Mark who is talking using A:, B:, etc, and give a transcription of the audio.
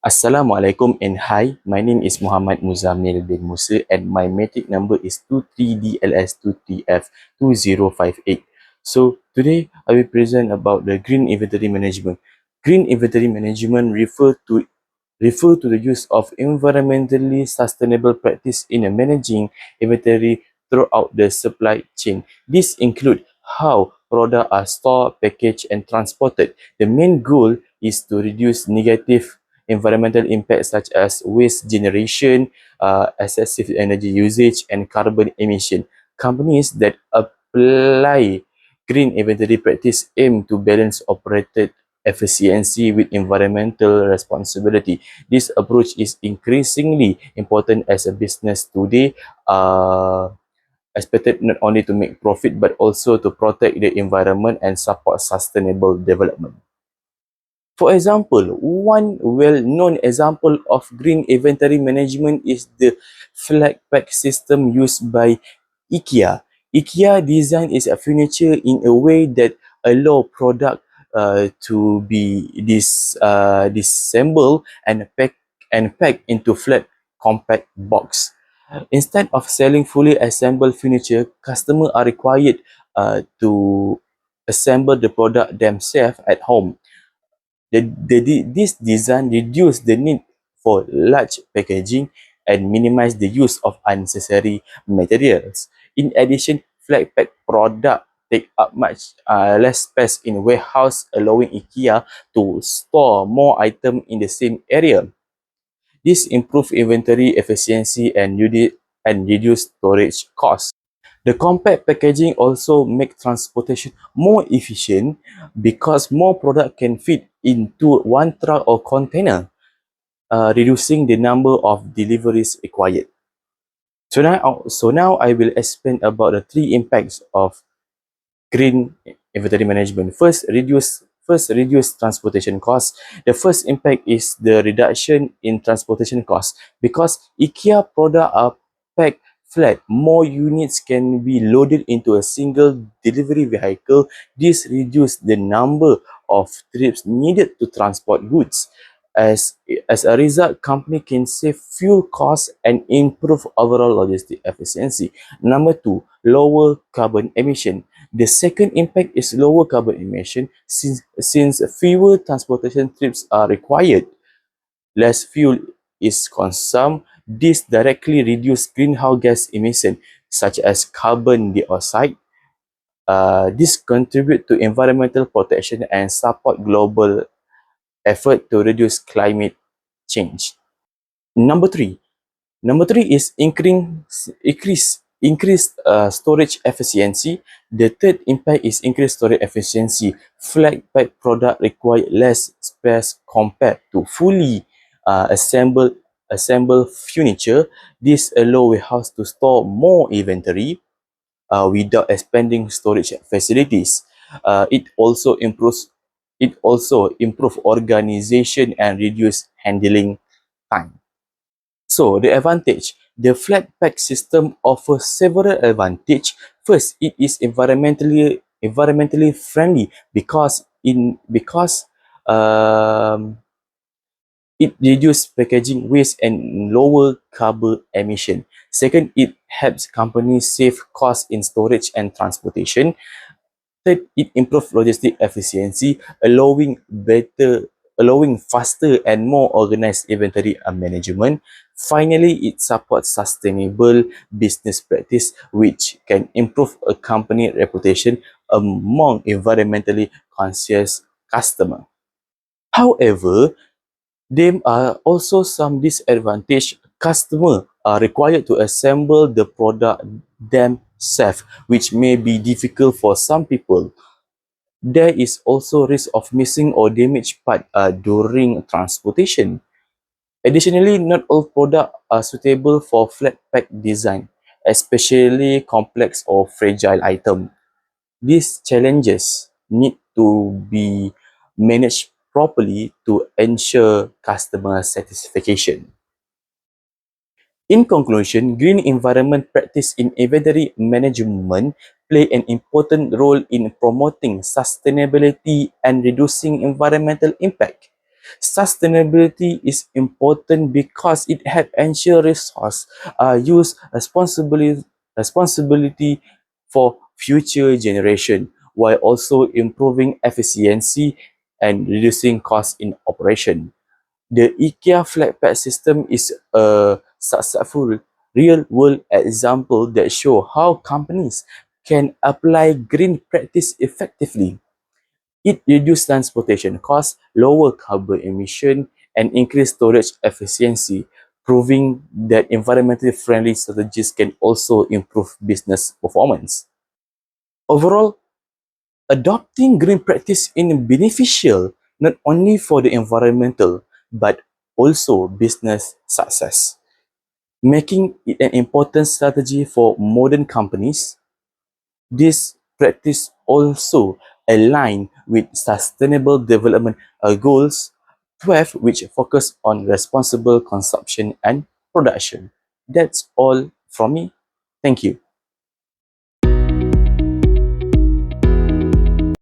A: Assalamualaikum and hi, my name is Muhammad Muzamil bin Musa and my matric number is 23DLS23F2058. So today I will present about the green inventory management. Green inventory management refer to the use of environmentally sustainable practice in managing inventory throughout the supply chain. This include how products are stored, packaged and transported. The main goal is to reduce negative environmental impacts such as waste generation, excessive energy usage, and carbon emission. Companies that apply green inventory practice aim to balance operated efficiency with environmental responsibility. This approach is increasingly important as a business today, expected not only to make profit but also to protect the environment and support sustainable development. For example, one well-known example of green inventory management is the flag pack system used by IKEA. IKEA design is a furniture in a way that allow product to be disassembled and packed into flat compact box. Instead of selling fully assembled furniture, customers are required to assemble the product themselves at home. This design reduces the need for large packaging and minimize the use of unnecessary materials. In addition, flat pack products take up much less space in warehouse, allowing IKEA to store more items in the same area. This improves inventory efficiency and reduce storage costs. The compact packaging also makes transportation more efficient because more product can fit into one truck or container, reducing the number of deliveries required. So now I will explain about the three impacts of green inventory management. First, reduce transportation costs. The first impact is the reduction in transportation costs. Because IKEA products are packed flat, more units can be loaded into a single delivery vehicle. This reduces the number of trips needed to transport goods. As a result, company can save fuel costs and improve overall logistic efficiency. Number two, lower carbon emission. The second impact is lower carbon emission since fewer transportation trips are required, less fuel is consumed. This directly reduces greenhouse gas emission such as carbon dioxide. This contribute to environmental protection and support global effort to reduce climate change. Number three, Number three is increased storage efficiency. The third impact is increased storage efficiency. Flat pack product require less space compared to fully assembled furniture. This allow warehouse to store more inventory without expanding storage facilities. It also improve organization and reduce handling time. So the advantage, the flat pack system offers several advantages. First, it is environmentally friendly because it reduces packaging waste and lower carbon emission. Second, it helps companies save costs in storage and transportation. Third, it improves logistic efficiency, allowing faster and more organized inventory management. Finally, it supports sustainable business practice, which can improve a company reputation among environmentally conscious customers. However, there are also some disadvantages. Customers are required to assemble the product themselves, which may be difficult for some people. There is also risk of missing or damaged part during transportation. Additionally, not all products are suitable for flat pack design, especially complex or fragile items. These challenges need to be managed properly to ensure customer satisfaction. In conclusion, green environment practice in inventory management play an important role in promoting sustainability and reducing environmental impact. Sustainability is important because it helps ensure resource use responsibility for future generation while also improving efficiency and reducing costs in operation. The IKEA flat pack system is a successful real-world example that shows how companies can apply green practice effectively. It reduces transportation costs, lower carbon emission, and increase storage efficiency, proving that environmentally friendly strategies can also improve business performance. Overall, adopting green practice is beneficial not only for the environmental but also business success, making it an important strategy for modern companies. This practice also align with Sustainable Development Goals 12, which focus on responsible consumption and production. That's all from me. Thank you.